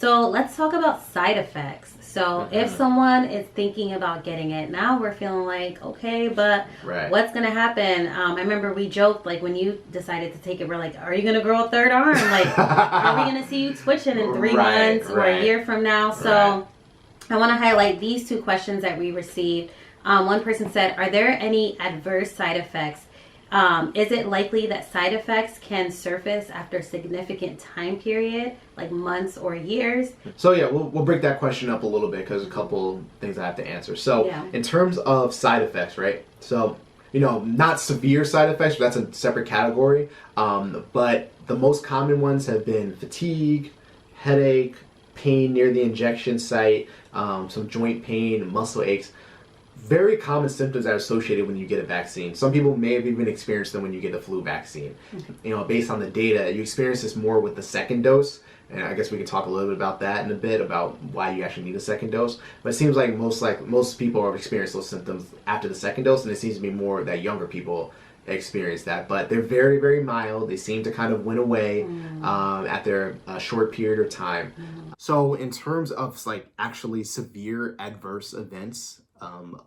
So let's talk about side effects. So if someone is thinking about getting it, now we're feeling like, okay, but what's going to happen? I remember we joked, like, when you decided to take it, we're like, are you going to grow a third arm? Like, are we going to see you twitching in 3 months or a year from now? So I want to highlight these 2 questions that we received. One person said, are there any adverse side effects? Is it likely that side effects can surface after a significant time period, like months or years? So yeah, we'll break that question up a little bit because a couple things I have to answer. So in terms of side effects, right? So, not severe side effects, that's a separate category. But the most common ones have been fatigue, headache, pain near the injection site, some joint pain, muscle aches. Very common symptoms that are associated when you get a vaccine. Some people may have even experienced them when you get a flu vaccine. Based on the data, you experience this more with the second dose. And I guess we can talk a little bit about that in a bit, about why you actually need a second dose. But it seems like most people have experienced those symptoms after the second dose, and it seems to be more that younger people experience that. But they're very, very mild. They seem to kind of went away after a short period of time. So in terms of like actually severe adverse events,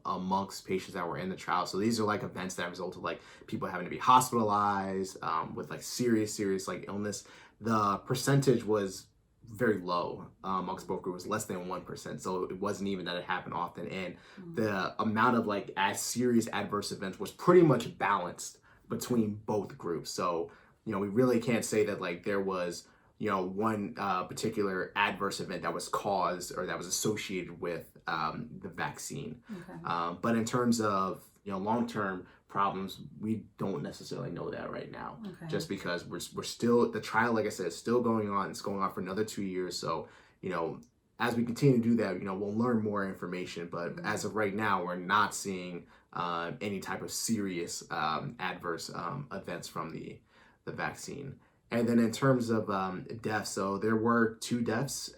amongst patients that were in the trial. So these are like events that result of like people having to be hospitalized with like serious like illness. The percentage was very low amongst both groups, less than 1%. So it wasn't even that it happened often. And the amount of like as serious adverse events was pretty much balanced between both groups. So, we really can't say that like there was one particular adverse event that was caused or that was associated with the vaccine. But in terms of long-term problems, we don't necessarily know that right now. Just because we're still, the trial, like I said, is still going on. It's going on for another 2 years. So as we continue to do that, we'll learn more information. But as of right now, we're not seeing any type of serious adverse events from the vaccine. And then in terms of deaths, so there were 2 deaths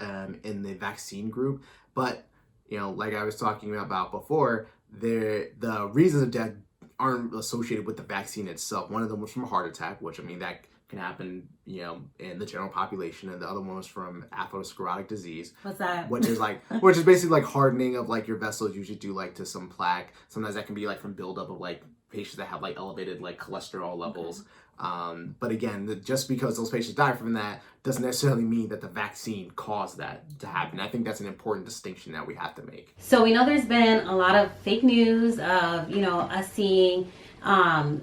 in the vaccine group, but like I was talking about before, the reasons of death aren't associated with the vaccine itself. One of them was from a heart attack, which that can happen, in the general population, and the other one was from atherosclerotic disease. What's that? Which is basically like hardening of like your vessels, usually due like to some plaque. Sometimes that can be like from buildup of like patients that have like elevated like cholesterol levels. But again, just because those patients die from that doesn't necessarily mean that the vaccine caused that to happen. I think that's an important distinction that we have to make. So we know there's been a lot of fake news of, us seeing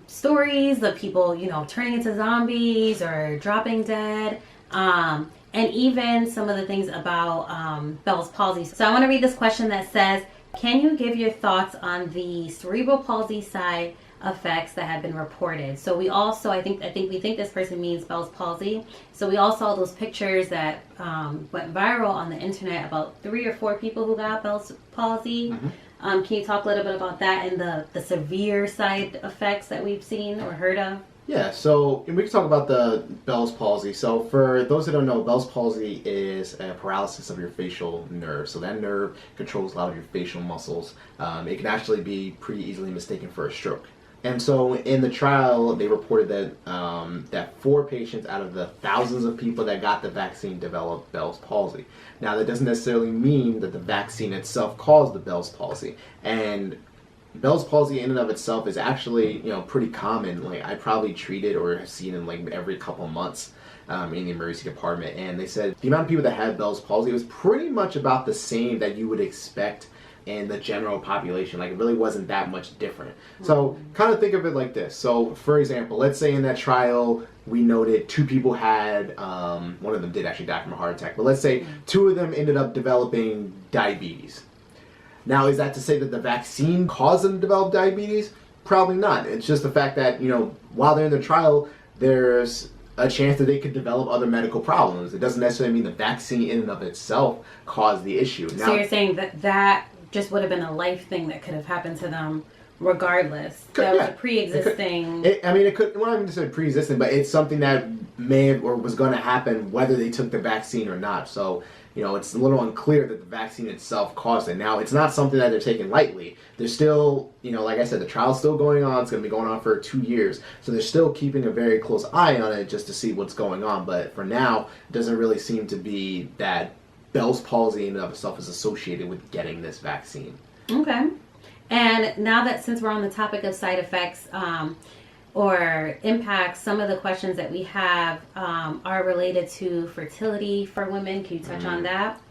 stories of people, turning into zombies or dropping dead. And even some of the things about Bell's palsy. So I want to read this question that says, can you give your thoughts on the cerebral palsy side effects that have been reported? So we also, I think we think this person means Bell's palsy. So we all saw those pictures that went viral on the internet about 3 or 4 people who got Bell's palsy. Can you talk a little bit about that and the severe side effects that we've seen or heard of? Yeah, so we can talk about the Bell's palsy. So for those who don't know, Bell's palsy is a paralysis of your facial nerve. So that nerve controls a lot of your facial muscles. It can actually be pretty easily mistaken for a stroke. And so in the trial, they reported that that 4 patients out of the thousands of people that got the vaccine developed Bell's palsy. Now, that doesn't necessarily mean that the vaccine itself caused the Bell's palsy. And Bell's palsy in and of itself is actually, pretty common. Like, I probably treat it or have seen it like every couple months in the emergency department. And they said the amount of people that had Bell's palsy was pretty much about the same that you would expect in the general population. Like, it really wasn't that much different. So kind of think of it like this. So for example, let's say in that trial we noted 2 people had, one of them did actually die from a heart attack, but let's say 2 of them ended up developing diabetes. Now, is that to say that the vaccine caused them to develop diabetes? Probably not. It's just the fact that, while they're in the trial, there's a chance that they could develop other medical problems. It doesn't necessarily mean the vaccine in and of itself caused the issue. Now, so you're saying that just would have been a life thing that could have happened to them regardless. That was a pre-existing... It could, well, I'm not say pre-existing, but it's something that may have or was going to happen whether they took the vaccine or not. So, it's a little unclear that the vaccine itself caused it. Now, it's not something that they're taking lightly. They're still, like I said, the trial's still going on. It's going to be going on for 2 years. So they're still keeping a very close eye on it just to see what's going on. But for now, it doesn't really seem to be that Bell's palsy in and of itself is associated with getting this vaccine. Okay. And now that since we're on the topic of side effects or impacts, some of the questions that we have are related to fertility for women. Can you touch on that?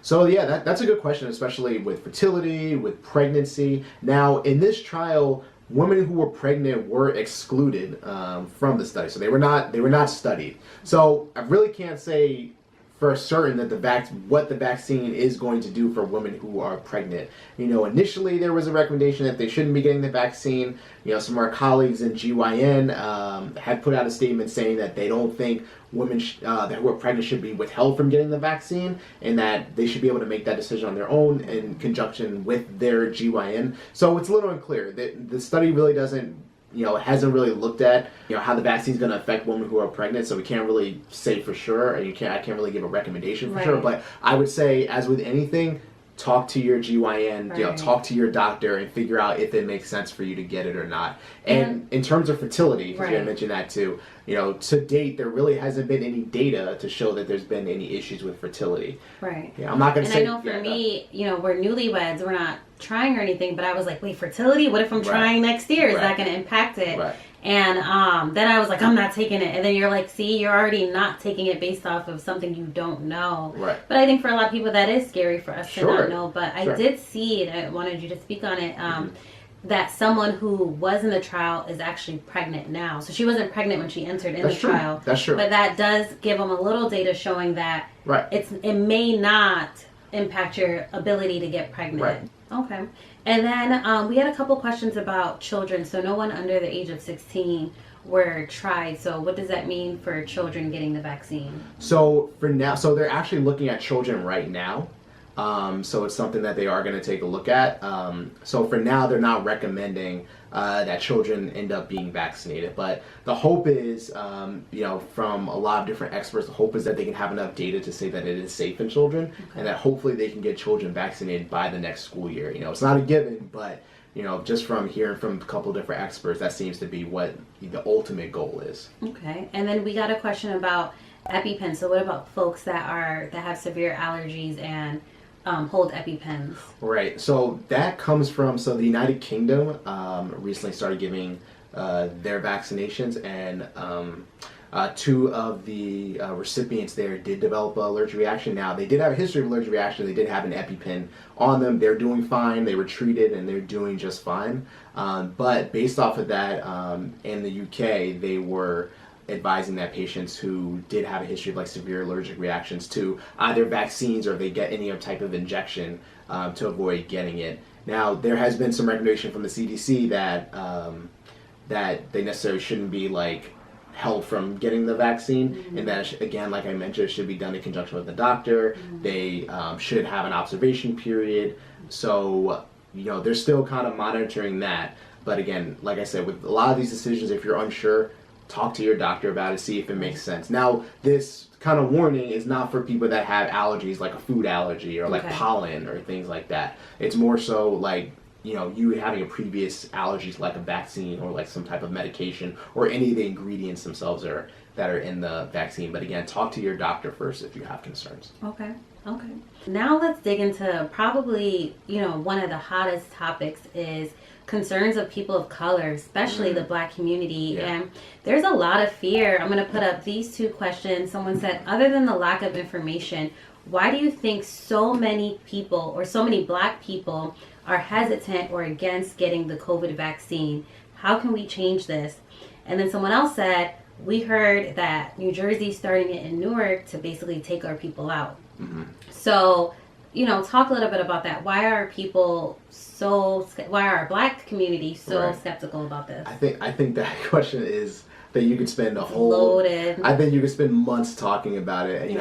So yeah, that's a good question, especially with fertility, with pregnancy. Now, in this trial, women who were pregnant were excluded from the study, so they were not studied. So I really can't say for certain that what the vaccine is going to do for women who are pregnant. Initially there was a recommendation that they shouldn't be getting the vaccine. Some of our colleagues in GYN had put out a statement saying that they don't think women who are pregnant should be withheld from getting the vaccine, and that they should be able to make that decision on their own in conjunction with their GYN. So it's a little unclear. The study really hasn't really looked at how the vaccine is going to affect women who are pregnant, so we can't really say for sure, and I can't really give a recommendation for sure. But I would say, as with anything, talk to your GYN, talk to your doctor, and figure out if it makes sense for you to get it or not. And in terms of fertility, because you mentioned that too, to date there really hasn't been any data to show that there's been any issues with fertility. Right. Yeah, I'm not going to say. And I know for me, we're newlyweds, we're not trying or anything, but I was like, wait, fertility? What if I'm trying next year? Is that going to impact it? Right. And then I was like, I'm not taking it. And then you're like, see, you're already not taking it based off of something you don't know. Right. But I think for a lot of people that is scary for us to not know. But I did see, and I wanted you to speak on it, that someone who was in the trial is actually pregnant now. So she wasn't pregnant when she entered in the trial. That's true. But that does give them a little data showing that it may not impact your ability to get pregnant. Right. Okay. And then we had a couple questions about children. So no one under the age of 16 were tried. So what does that mean for children getting the vaccine? So for now, they're actually looking at children right now. So it's something that they are going to take a look at. So for now, they're not recommending that children end up being vaccinated. But the hope is, from a lot of different experts, the hope is that they can have enough data to say that it is safe in children, and that hopefully they can get children vaccinated by the next school year. It's not a given, but just from hearing from a couple different experts, that seems to be what the ultimate goal is. Okay. And then we got a question about EpiPens. So what about folks that have severe allergies and hold EpiPens? Right. So that comes from the United Kingdom recently started giving their vaccinations, and two of the recipients there did develop an allergic reaction. Now, they did have a history of allergic reaction. They did have an EpiPen on them. They're doing fine. They were treated, and they're doing just fine. But based off of that, in the UK, they were advising that patients who did have a history of severe allergic reactions to either vaccines or they get any type of injection to avoid getting it. Now, there has been some recommendation from the CDC that they necessarily shouldn't be held from getting the vaccine, and that again, like I mentioned, it should be done in conjunction with the doctor. They should have an observation period. So they're still kind of monitoring that. But again, like I said, with a lot of these decisions, if you're unsure, talk to your doctor about it, see if it makes sense. Now, this kind of warning is not for people that have allergies, like a food allergy or pollen or things like that. It's more so you having a previous allergies like a vaccine or some type of medication or any of the ingredients themselves that are in the vaccine. But again, talk to your doctor first if you have concerns. Okay. Now let's dig into probably, one of the hottest topics is concerns of people of color, especially the Black community. And there's a lot of fear. I'm going to put up these two questions. Someone said, other than the lack of information, why do you think so many people or so many Black people are hesitant or against getting the COVID vaccine? How can we change this? And then someone else said, we heard that New Jersey's starting it in Newark to basically take our people out. So, talk a little bit about that. Why are our Black community so skeptical about this? I think that question is that you could spend a whole loaded. I think you could spend months talking about it.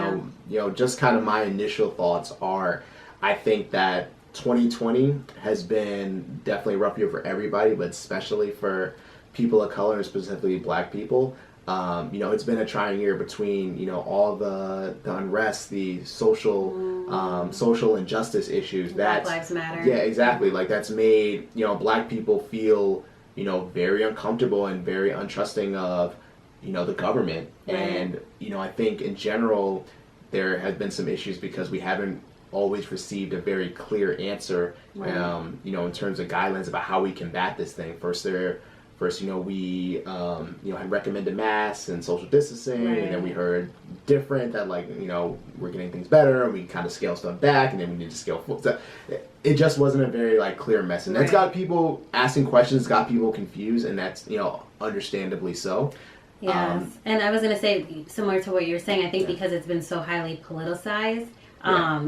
Just kind of my initial thoughts are, I think that 2020 has been definitely a rough year for everybody, but especially for people of color and specifically Black people. It's been a trying year between, all the unrest, the social injustice issues. Black Lives Matter. Yeah, exactly. That's made, Black people feel, very uncomfortable and very untrusting of, the government. And, I think in general, there has been some issues because we haven't always received a very clear answer, you know, in terms of guidelines about how we combat this thing. First, you know, we, you know, had recommended masks and social distancing, and then we heard different that, like, you know, we're getting things better, and we kind of scale stuff back, and then we need to scale forward. So it just wasn't a very, like, clear message. And it's got people asking questions, got people confused, and that's, you know, understandably so. Yes, and I was going to say, similar to what you're saying, I think because it's been so highly politicized,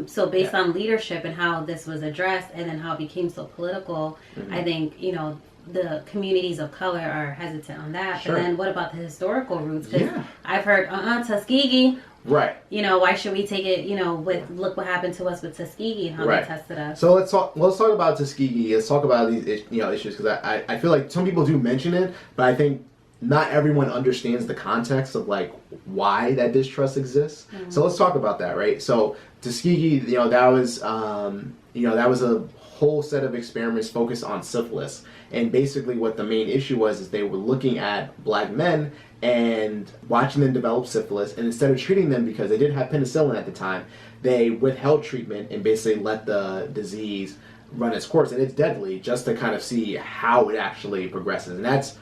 so based on leadership and how this was addressed and then how it became so political, I think, you know, the communities of color are hesitant on that. But then what about the historical roots? Because I've heard, Tuskegee. Right. You know, why should we take it, you know, with, look what happened to us with Tuskegee and how they tested us. So let's talk about Tuskegee. Let's talk about these, you know, issues, because I feel like some people do mention it, but I think not everyone understands the context of, like, why that distrust exists. So let's talk about that, right? So Tuskegee, you know, that was a whole set of experiments focused on syphilis. And basically what the main issue was is they were looking at black men and watching them develop syphilis, and instead of treating them, because they didn't have penicillin at the time, they withheld treatment and basically let the disease run its course. And it's deadly, just to kind of see how it actually progresses. And that's,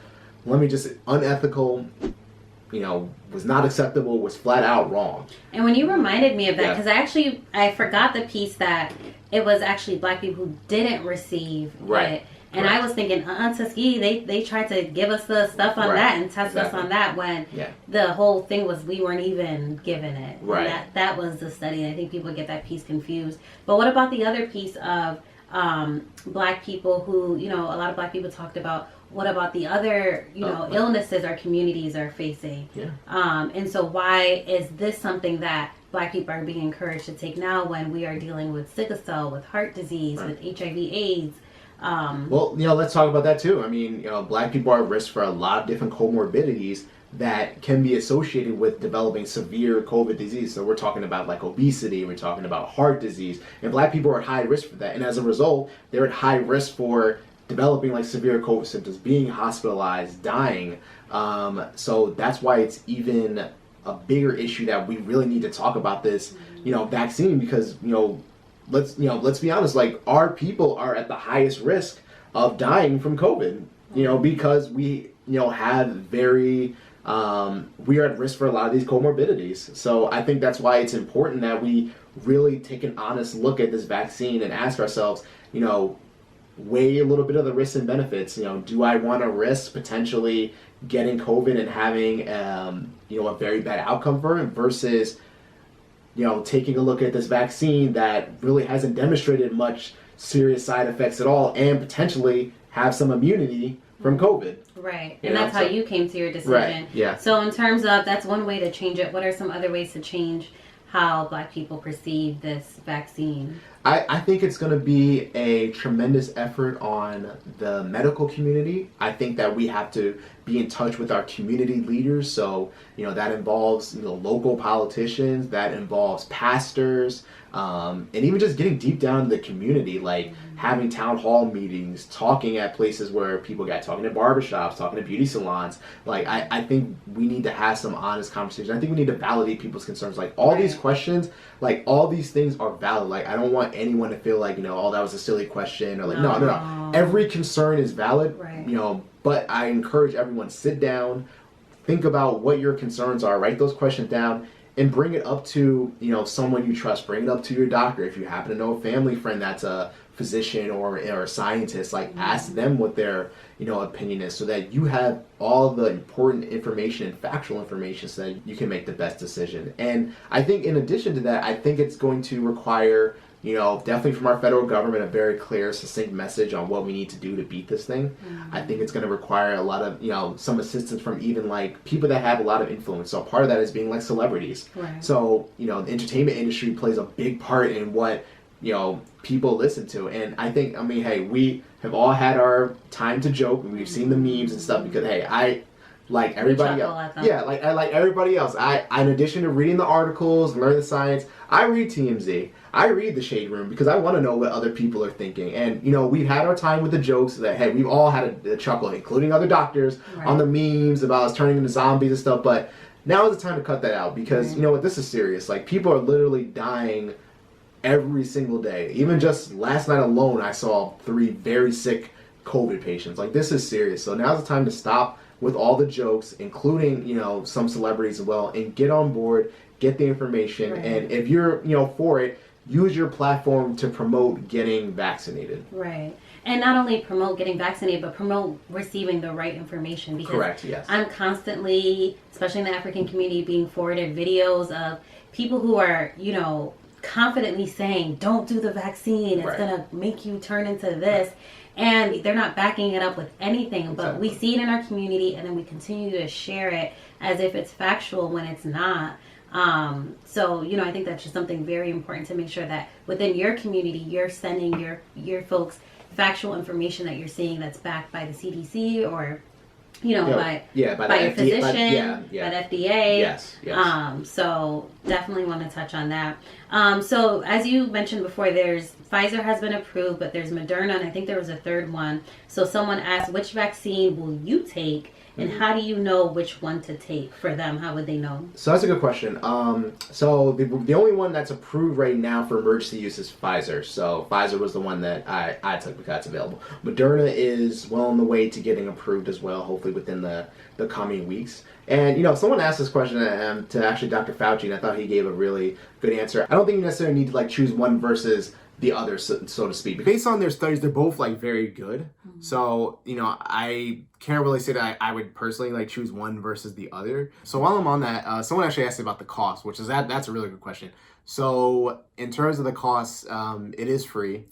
let me just, unethical, you know, was not acceptable, was flat out wrong. And when you reminded me of that, because I forgot the piece that it was actually black people who didn't receive it. And I was thinking, Tuskegee, they tried to give us the stuff on that and test us on that, when the whole thing was we weren't even given it. And that was the study. And I think people get that piece confused. But what about the other piece of black people who, you know, a lot of black people talked about, what about the other, you know, illnesses our communities are facing? And so why is this something that black people are being encouraged to take now when we are dealing with sickle cell, with heart disease, with HIV/AIDS? Well, you know, let's talk about that too. I mean, you know, black people are at risk for a lot of different comorbidities that can be associated with developing severe COVID disease. So we're talking about, like, obesity, we're talking about heart disease, and black people are at high risk for that. And as a result, they're at high risk for developing, like, severe COVID symptoms, being hospitalized, dying. So that's why it's even a bigger issue that we really need to talk about this, you know, vaccine, because, you know, let's be honest, like, our people are at the highest risk of dying from COVID, you know, because we, you know, have very, we are at risk for a lot of these comorbidities. So I think that's why it's important that we really take an honest look at this vaccine and ask ourselves, you know, weigh a little bit of the risks and benefits. You know, do I want to risk potentially getting COVID and having, you know, a very bad outcome for it, versus, you know, taking a look at this vaccine that really hasn't demonstrated much serious side effects at all, and potentially have some immunity from COVID. Right. And that's how you came to your decision. So in terms of, that's one way to change it. What are some other ways to change how black people perceive this vaccine? I think it's going to be a tremendous effort on the medical community. I think that we have to be in touch with our community leaders. So, you know, that involves, you know, local politicians, that involves pastors, and even just getting deep down in the community, like having town hall meetings, talking at places where people get, talking to barbershops, talking to beauty salons. Like, I think we need to have some honest conversations. I think we need to validate people's concerns. Like, all these questions, like, all these things are valid. Like, I don't want anyone to feel like, you know, oh, that was a silly question, or like, no. Every concern is valid, you know, but I encourage everyone, sit down, think about what your concerns are, write those questions down, and bring it up to, you know, someone you trust. Bring it up to your doctor. If you happen to know a family friend that's a physician or a scientist, like, ask them what their, you know, opinion is, so that you have all the important information and factual information, so that you can make the best decision. And I think in addition to that, I think it's going to require, you know, definitely from our federal government, a very clear, succinct message on what we need to do to beat this thing. I think it's going to require a lot of, you know, some assistance from even, like, people that have a lot of influence. So part of that is being, like, celebrities. So, you know, the entertainment industry plays a big part in what, you know, people listen to. And I think, I mean, hey, we have all had our time to joke, and we've seen the memes and stuff, because, hey, I, like everybody else, I like everybody else. I, in addition to reading the articles, learn the science, I read TMZ. I read the Shade Room, because I want to know what other people are thinking. And, you know, we've had our time with the jokes that, hey, we've all had a chuckle, including other doctors, on the memes about us turning into zombies and stuff. But now is the time to cut that out because you know what, this is serious. Like people are literally dying every single day. Even just last night alone, I saw 3 very sick COVID patients. Like this is serious. So now's the time to stop with all the jokes, including, you know, some celebrities as well, and get on board, get the information, and if you're, you know, for it, use your platform to promote getting vaccinated. Right. And not only promote getting vaccinated, but promote receiving the right information. Because correct, yes. I'm constantly, especially in the African community, being forwarded videos of people who are, you know, confidently saying, don't do the vaccine, it's going to make you turn into this. And they're not backing it up with anything, but we see it in our community and then we continue to share it as if it's factual when it's not. So, you know, I think that's just something very important to make sure that within your community, you're sending your folks factual information that you're seeing that's backed by the CDC or, you know, by your physician, by the FDA. Yes. So definitely want to touch on that. So as you mentioned before, there's Pfizer has been approved, but there's Moderna, and I think there was a third one. So someone asked, which vaccine will you take? And how do you know which one to take for them? How would they know? So that's a good question. So the only one that's approved right now for emergency use is Pfizer. So Pfizer was the one that I took because it's available. Moderna is well on the way to getting approved as well, hopefully within the coming weeks. And, you know, someone asked this question to actually Dr. Fauci, and I thought he gave a really good answer. I don't think you necessarily need to, like, choose one versus the other, so to speak. Based on their studies, they're both, like, very good. So, you know, I can't really say that I would personally, like, choose one versus the other. So while I'm on that, someone actually asked me about the cost, which is that's a really good question. So in terms of the cost, it is free.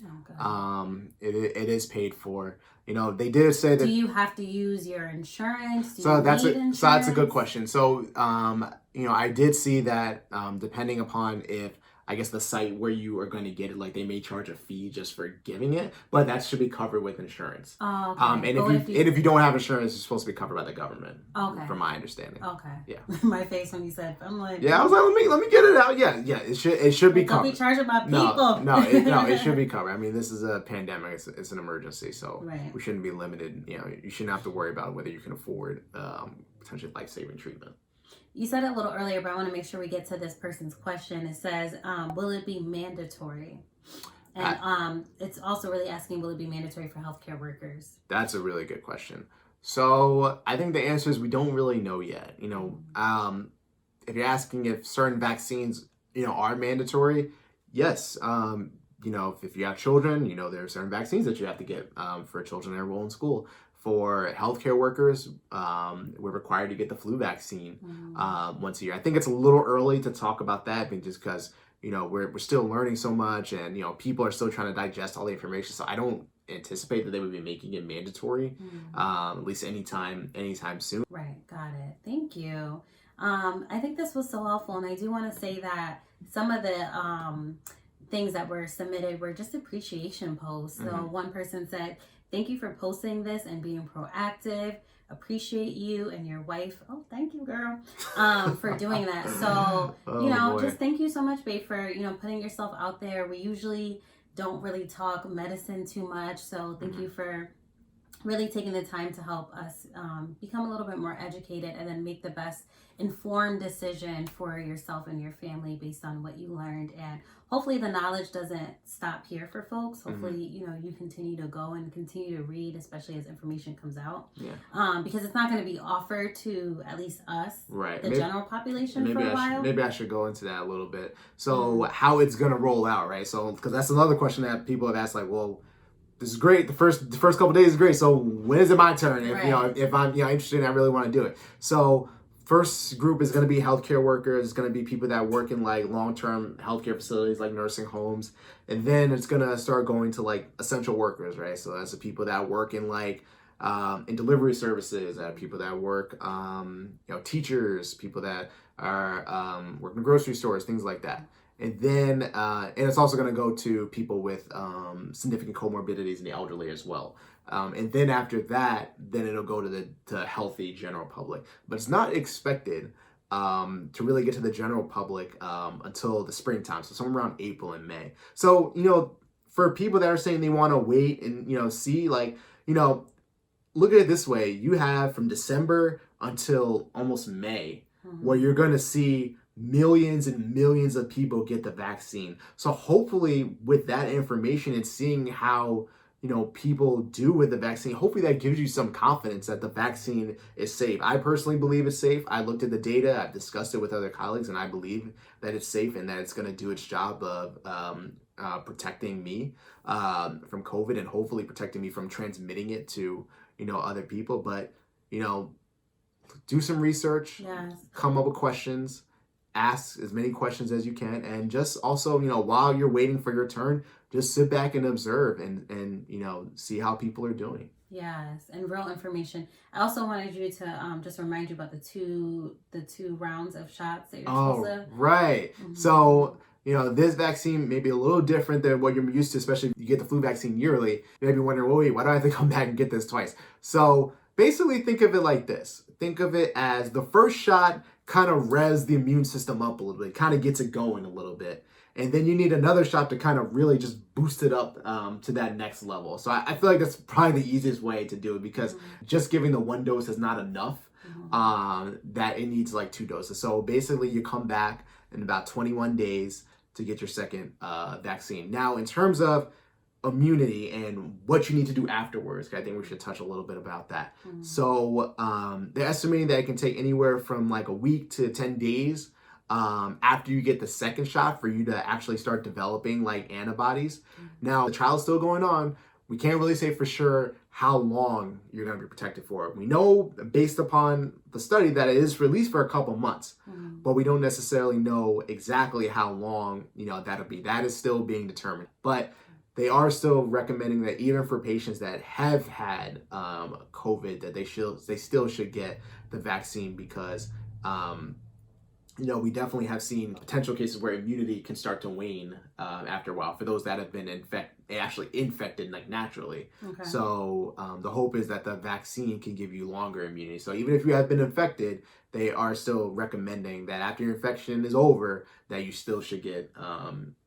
It is paid for. You know, they did say that. Do you have to use your insurance? So that's a good question. So, you know, I did see that depending upon if, I guess, the site where you are going to get it, like they may charge a fee just for giving it, but that should be covered with insurance. And if you don't have insurance, it's supposed to be covered by the government. From my understanding. Yeah. My face when you said, I'm like. Yeah, I was like, let me get it out. Yeah. It should be covered. Don't be charging my people. It should be covered. I mean, this is a pandemic. It's an emergency, so we shouldn't be limited. You know, you shouldn't have to worry about whether you can afford potentially life-saving treatment. You said it a little earlier, but I want to make sure we get to this person's question. It says, will it be mandatory? And it's also really asking, will it be mandatory for healthcare workers? That's a really good question. So I think the answer is we don't really know yet. You know, if you're asking if certain vaccines, you know, are mandatory, yes. You know, if you have children, you know, there are certain vaccines that you have to get for children that enroll in school. For healthcare workers, we're required to get the flu vaccine once a year. I think it's a little early to talk about that, just because, you know, we're still learning so much, and, you know, people are still trying to digest all the information. So I don't anticipate that they would be making it mandatory, at least anytime soon. Right, got it. Thank you. I think this was so helpful, and I do want to say that some of the things that were submitted were just appreciation posts. So one person said, thank you for posting this and being proactive. Appreciate you and your wife. Oh, thank you, girl, for doing that. So, you know, just thank you so much, babe, for, you know, putting yourself out there. We usually don't really talk medicine too much. So thank you for really taking the time to help us become a little bit more educated and then make the best informed decision for yourself and your family based on what you learned. And hopefully the knowledge doesn't stop here for folks. Hopefully, you know, you continue to go and continue to read, especially as information comes out. Because it's not going to be offered to at least us, the general population, for a while. Maybe I should go into that a little bit. So how it's going to roll out, right? So, because that's another question that people have asked, like, well, this is great. The first couple of days is great. So when is it my turn? If you know, if I'm, you know, interested and I really want to do it. So first group is going to be healthcare workers. It's going to be people that work in like long-term healthcare facilities, like nursing homes, and then it's going to start going to like essential workers, right? So that's the people that work in like in delivery services, people that work, you know, teachers, people that are work in grocery stores, things like that. And then, and it's also going to go to people with significant comorbidities in the elderly as well. And then after that, then it'll go to the healthy general public. But it's not expected to really get to the general public until the springtime, so somewhere around April and May. So, you know, for people that are saying they want to wait and, you know, see, like, you know, look at it this way. You have from December until almost May where you're going to see millions and millions of people get the vaccine. So hopefully with that information and seeing how, people do with the vaccine, hopefully that gives you some confidence that the vaccine is safe. I personally believe it's safe. I looked at the data, I've discussed it with other colleagues, and I believe that it's safe and that it's going to do its job of protecting me from COVID and hopefully protecting me from transmitting it to, other people. But, do some research, come up with questions, ask as many questions as you can, and just also, while you're waiting for your turn, just sit back and observe and see how people are doing. Yes, and real information. I also wanted you to just remind you about the two rounds of shots that you're supposed to. Right. So, this vaccine may be a little different than what you're used to, especially if you get the flu vaccine yearly. You may be wondering, well, wait, why do I have to come back and get this twice? So basically think of it like this. Think of it as the first shot kind of revs the immune system up a little bit, kind of gets it going a little bit. And then you need another shot to kind of really just boost it up to that next level. So I feel like that's probably the easiest way to do it, because just giving the one dose is not enough, that it needs like 2 doses. So basically you come back in about 21 days to get your second vaccine. Now, in terms of immunity and what you need to do afterwards, I think we should touch a little bit about that. So they're estimating that it can take anywhere from like a week to 10 days after you get the second shot for you to actually start developing like antibodies. Now, the trial is still going on. We can't really say for sure how long you're going to be protected for. We know based upon the study that it is released for a couple months, but we don't necessarily know exactly how long, that'll be. That is still being determined. But they are still recommending that even for patients that have had COVID, that they still should get the vaccine, because we definitely have seen potential cases where immunity can start to wane after a while for those that have been infected like naturally. So the hope is that the vaccine can give you longer immunity. So even if you have been infected, they are still recommending that after your infection is over, that you still should get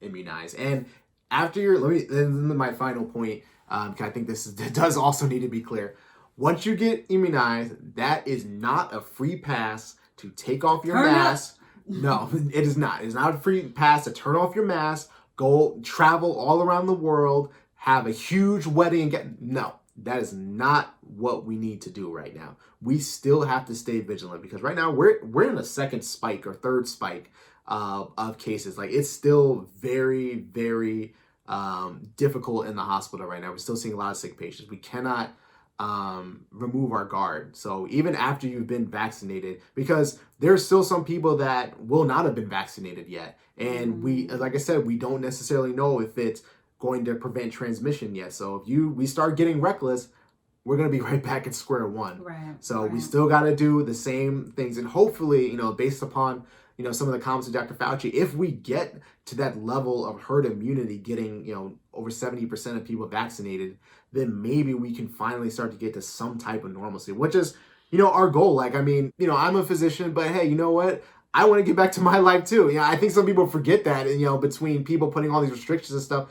immunized. And after my final point, because I think this does also need to be clear. Once you get immunized, that is not a free pass to take off your mask. No, it is not. It's not a free pass to turn off your mask, go travel all around the world, have a huge wedding, no. That is not what we need to do right now. We still have to stay vigilant, because right now we're in a second spike or third spike of cases. Like, it's still very, very difficult in the hospital right now. We're still seeing a lot of sick patients. We cannot remove our guard. So even after you've been vaccinated, because there's still some people that will not have been vaccinated yet. And like I said, we don't necessarily know if it's going to prevent transmission yet. So if we start getting reckless, we're going to be right back at square one. So we still got to do the same things. And hopefully, based upon, some of the comments of Dr. Fauci, if we get to that level of herd immunity, getting, over 70% of people vaccinated, then maybe we can finally start to get to some type of normalcy, which is, our goal. Like, I mean, I'm a physician, but hey, you know what? I want to get back to my life too. I think some people forget that, and, between people putting all these restrictions and stuff,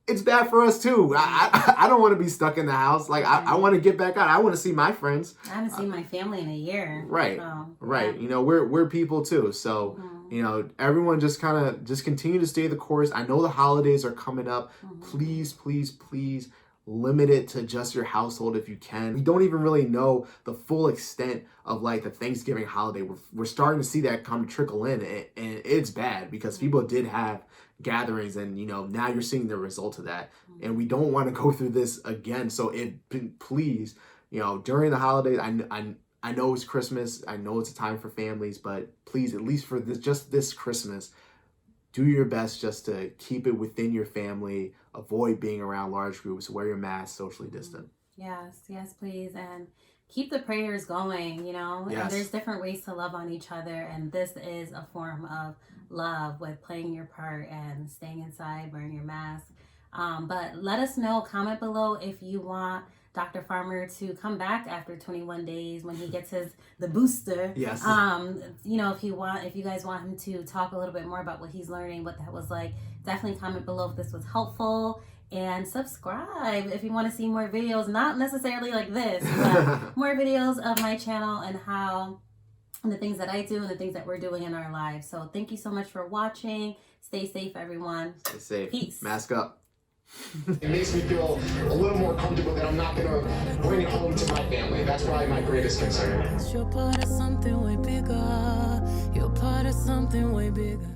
it's bad for us too. I don't want to be stuck in the house. Like, I want to get back out. I want to see my friends. I haven't seen my family in a year. Right. So, right. We're people too. So, everyone just continue to stay the course. I know the holidays are coming up. Please, please, please limit it to just your household if you can. We don't even really know the full extent of like the Thanksgiving holiday. We're starting to see that come trickle in, and it's bad because people did have gatherings, and now you're seeing the result of that, and we don't want to go through this again. So please, during the holidays, I know it's Christmas, I know it's a time for families, but please, at least for this Christmas, do your best just to keep it within your family, avoid being around large groups, wear your mask, socially distant. Yes, please, and keep the prayers going, and there's different ways to love on each other, and this is a form of love with playing your part and staying inside, wearing your mask. But let us know, comment below if you want Dr. Farmer to come back after 21 days when he gets the booster. Yes. If you guys want him to talk a little bit more about what he's learning, what that was like, definitely comment below if this was helpful. And subscribe if you want to see more videos, not necessarily like this, but more videos of my channel and how and the things that I do and the things that we're doing in our lives. So thank you so much for watching. Stay safe, everyone. Stay safe. Peace. Mask up. It makes me feel a little more comfortable that I'm not going to bring it home to my family. That's probably my greatest concern. You're part of something way bigger. You're part of something way bigger.